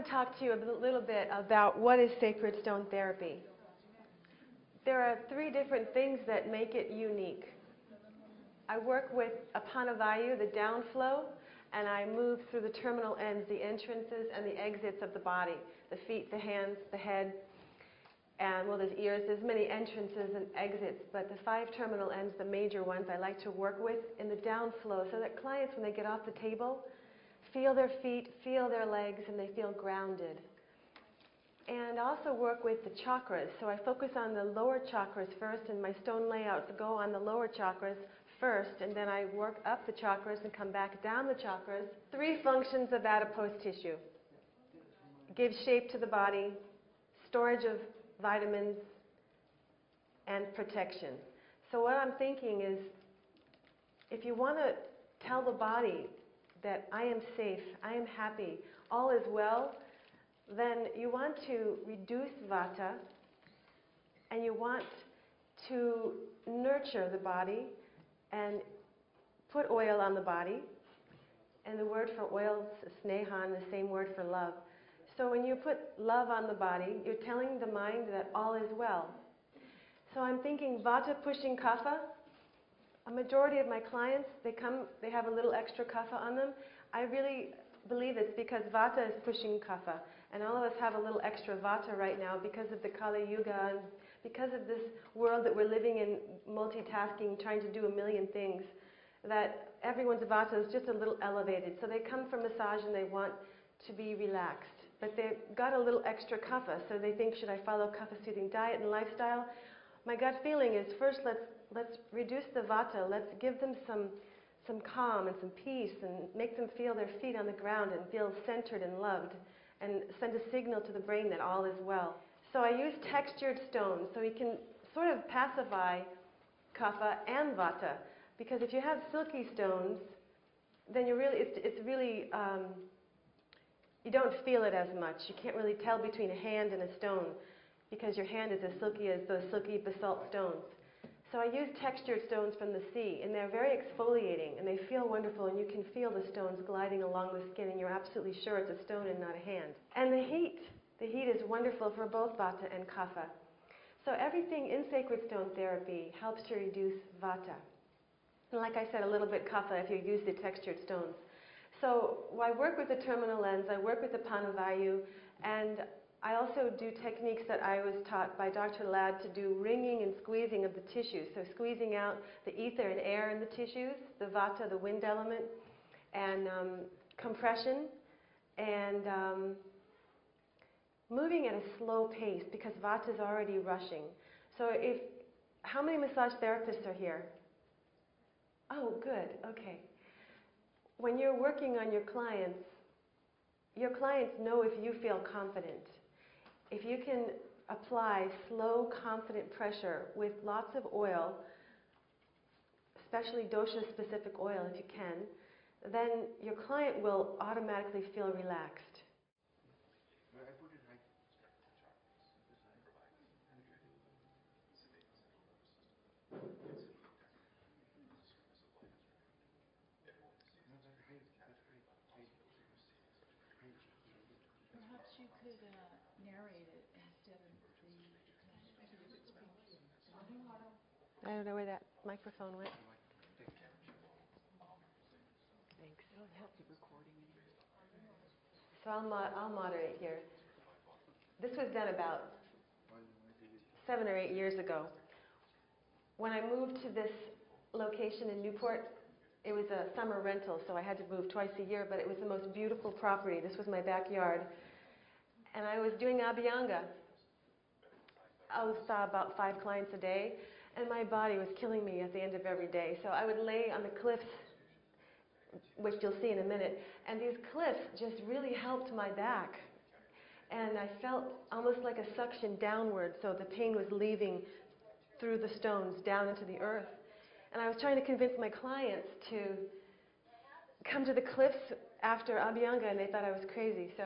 want to talk to you a little bit about what is sacred stone therapy. There are 3 different things that make it unique. I work with Apanavayu, the downflow, and I move through the terminal ends, the entrances and the exits of the body, the feet, the hands, the head, and well, there's ears. There's many entrances and exits, but the 5 terminal ends, the major ones, I like to work with in the downflow so that clients, when they get off the table, feel their feet, feel their legs, and they feel grounded. And also work with the chakras. So I focus on the lower chakras first, and my stone layouts go on the lower chakras first, and then I work up the chakras and come back down the chakras. 3 functions of adipose tissue. Give shape to the body, storage of vitamins, and protection. So what I'm thinking is, if you want to tell the body that I am safe, I am happy, all is well, then you want to reduce vata, and you want to nurture the body and put oil on the body. And the word for oil is sneha, the same word for love. So when you put love on the body, you're telling the mind that all is well. So I'm thinking vata pushing kapha. A majority of my clients, they have a little extra kapha on them. I really believe it's because vata is pushing kapha. And all of us have a little extra vata right now because of the Kali Yuga and because of this world that we're living in, multitasking, trying to do a million things, that everyone's vata is just a little elevated. So they come for massage and they want to be relaxed. But they've got a little extra kapha, so they think, should I follow kapha-soothing diet and lifestyle? My gut feeling is, first let's reduce the vata. Let's give them some calm and some peace and make them feel their feet on the ground and feel centered and loved and send a signal to the brain that all is well. So I use textured stones so we can sort of pacify kapha and vata, because if you have silky stones, then you don't feel it as much. You can't really tell between a hand and a stone because your hand is as silky as those silky basalt stones. So I use textured stones from the sea, and they're very exfoliating, and they feel wonderful, and you can feel the stones gliding along the skin, and you're absolutely sure it's a stone and not a hand. And the heat is wonderful for both vata and kapha. So everything in sacred stone therapy helps to reduce vata. And like I said, a little bit kapha if you use the textured stones. So I work with the terminal lens, I work with the Panavayu, and I also do techniques that I was taught by Dr. Ladd to do wringing and squeezing of the tissues. So squeezing out the ether and air in the tissues, the vata, the wind element, and compression, and moving at a slow pace because vata is already rushing. So how many massage therapists are here? Oh, good, okay. When you're working on your clients know if you feel confident. If you can apply slow, confident pressure with lots of oil, especially dosha-specific oil if you can, then your client will automatically feel relaxed. Perhaps you could narrate it instead of I don't know where that microphone went. Thanks. It'll help the recording. So I'll moderate here. This was done about 7 or 8 years ago. When I moved to this location in Newport, it was a summer rental, so I had to move twice a year, but it was the most beautiful property. This was my backyard. And I was doing Abhyanga. I saw about 5 clients a day, and my body was killing me at the end of every day. So I would lay on the cliffs, which you'll see in a minute, and these cliffs just really helped my back. And I felt almost like a suction downward, so the pain was leaving through the stones down into the earth. And I was trying to convince my clients to come to the cliffs after Abhyanga, and they thought I was crazy. So,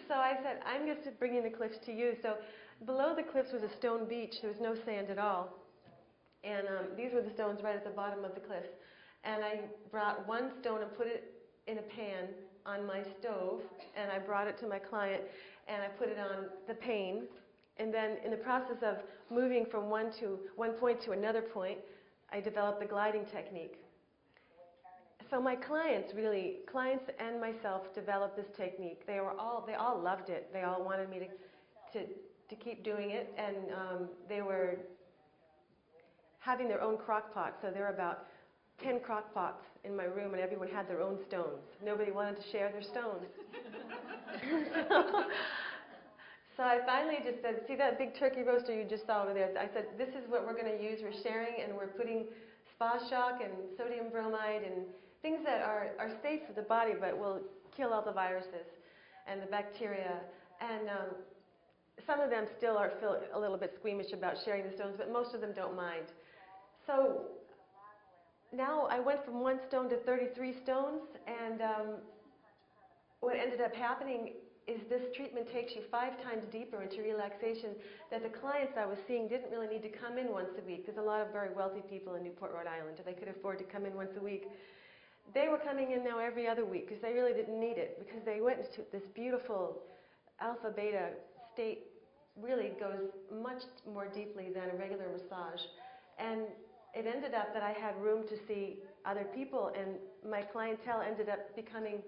so I said, I'm just bringing the cliffs to you. So below the cliffs was a stone beach. There was no sand at all. And these were the stones right at the bottom of the cliffs. And I brought one stone and put it in a pan on my stove, and I brought it to my client, and I put it on the pane. And then in the process of moving from one point to another point, I developed the gliding technique. So my clients and myself developed this technique. They all loved it. They all wanted me to keep doing it, and they were having their own crock pot. So there were about 10 crock pots in my room, and everyone had their own stones. Nobody wanted to share their stones. So I finally just said, see that big turkey roaster you just saw over there? I said, this is what we're going to use. We're sharing, and we're putting spa shock and sodium bromide and things that are safe for the body but will kill all the viruses and the bacteria. And some of them still feel a little bit squeamish about sharing the stones, but most of them don't mind. So now I went from 1 stone to 33 stones, and what ended up happening is this treatment takes you 5 times deeper into relaxation that the clients I was seeing didn't really need to come in once a week. There's a lot of very wealthy people in Newport, Rhode Island, and they could afford to come in once a week. They were coming in now every other week because they really didn't need it, because they went into this beautiful alpha-beta state. Really goes much more deeply than a regular massage. And it ended up that I had room to see other people, and my clientele ended up becoming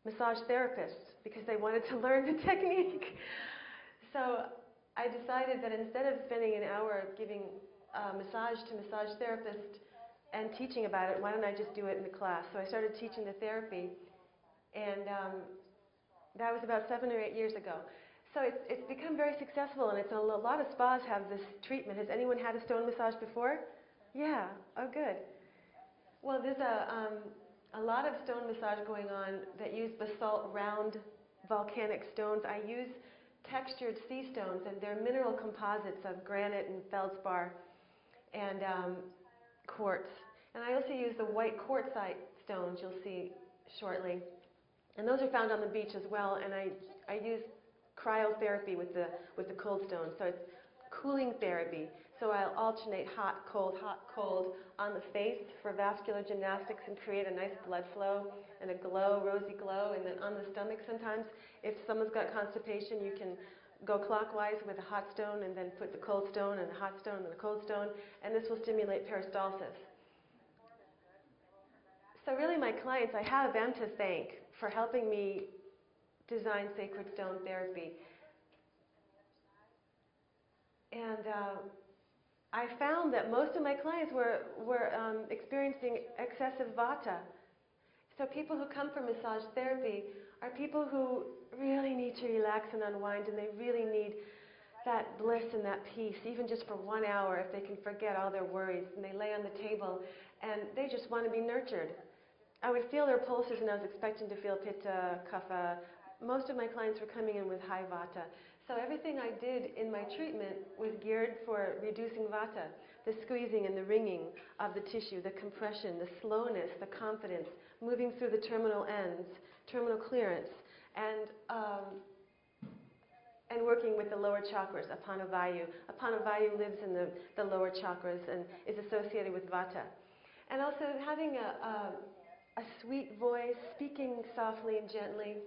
massage therapists because they wanted to learn the technique. So I decided that instead of spending an hour giving massage to massage therapists and teaching about it, why don't I just do it in the class? So I started teaching the therapy, and that was about 7 or 8 years ago. So it's become very successful, and a lot of spas have this treatment. Has anyone had a stone massage before? Yeah. Oh, good. Well, there's a lot of stone massage going on that use basalt round volcanic stones. I use textured sea stones, and they're mineral composites of granite and feldspar and quartz. And I also use the white quartzite stones you'll see shortly. And those are found on the beach as well, and I use cryotherapy with the cold stones. So it's cooling therapy. So I'll alternate hot, cold on the face for vascular gymnastics and create a nice blood flow and a glow, rosy glow. And then on the stomach sometimes, if someone's got constipation, you can go clockwise with a hot stone and then put the cold stone and the hot stone and the cold stone, and this will stimulate peristalsis. So really my clients, I have them to thank for helping me design sacred stone therapy. And I found that most of my clients were experiencing excessive vata. So people who come for massage therapy are people who really need to relax and unwind, and they really need that bliss and that peace, even just for 1 hour, if they can forget all their worries. And they lay on the table, and they just want to be nurtured. I would feel their pulses, and I was expecting to feel pitta, kapha. Most of my clients were coming in with high vata. So everything I did in my treatment was geared for reducing vata, the squeezing and the wringing of the tissue, the compression, the slowness, the confidence, moving through the terminal ends, terminal clearance, and working with the lower chakras, Apanavayu. Apanavayu lives in the lower chakras and is associated with vata. And also having a sweet voice, speaking softly and gently.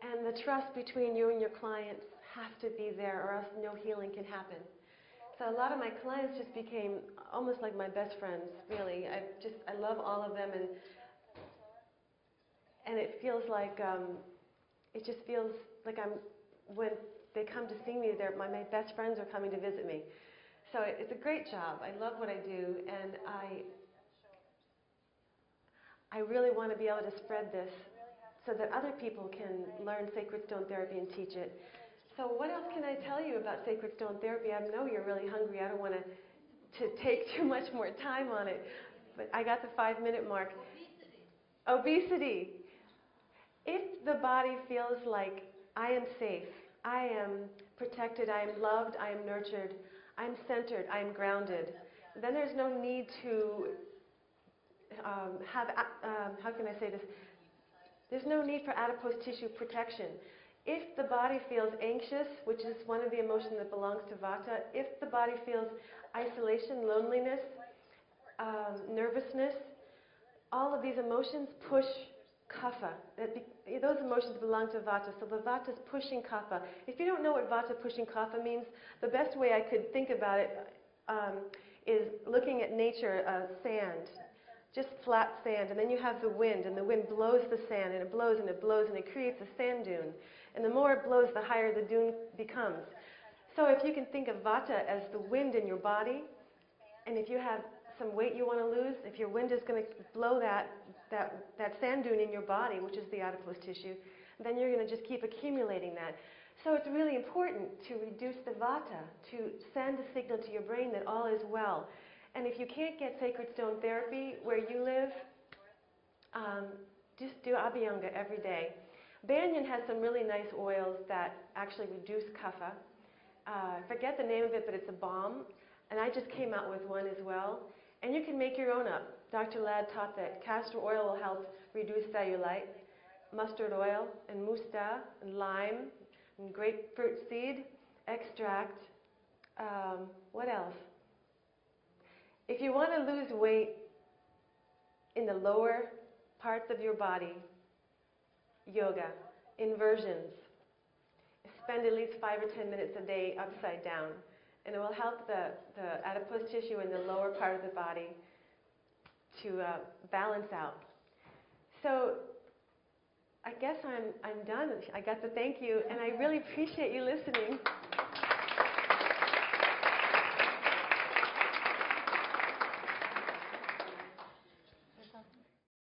And the trust between you and your clients has to be there, or else no healing can happen. So a lot of my clients just became almost like my best friends, really. I love all of them, and it feels like, when they come to see me, my best friends are coming to visit me. So it's a great job. I love what I do, and I really want to be able to spread this so that other people can learn sacred stone therapy and teach it. So what else can I tell you about sacred stone therapy? I know you're really hungry. I don't want to take too much more time on it, but I got the 5-minute mark. Obesity. If the body feels like I am safe, I am protected, I am loved, I am nurtured, I'm centered, I am grounded, then there's no need to how can I say this? There's no need for adipose tissue protection. If the body feels anxious, which is one of the emotions that belongs to vata, if the body feels isolation, loneliness, nervousness, all of these emotions push kapha. Those emotions belong to vata, so the vata is pushing kapha. If you don't know what vata pushing kapha means, the best way I could think about it is looking at nature, sand, just flat sand, and then you have the wind, and the wind blows the sand, and it blows and it blows, and it creates a sand dune. And the more it blows, the higher the dune becomes. So if you can think of vata as the wind in your body, and if you have some weight you want to lose, if your wind is going to blow that sand dune in your body, which is the adipose tissue, then you're going to just keep accumulating that. So it's really important to reduce the vata, to send a signal to your brain that all is well. And if you can't get sacred stone therapy where you live, just do Abhyanga every day. Banyan has some really nice oils that actually reduce kapha. I forget the name of it, but it's a balm. And I just came out with one as well. And you can make your own up. Dr. Ladd taught that castor oil will help reduce cellulite, mustard oil, and musta, and lime, and grapefruit seed extract. What else? If you want to lose weight in the lower parts of your body, yoga, inversions. Spend at least 5 or 10 minutes a day upside down. And it will help the adipose tissue in the lower part of the body to balance out. So I guess I'm done. I got to thank you, and I really appreciate you listening.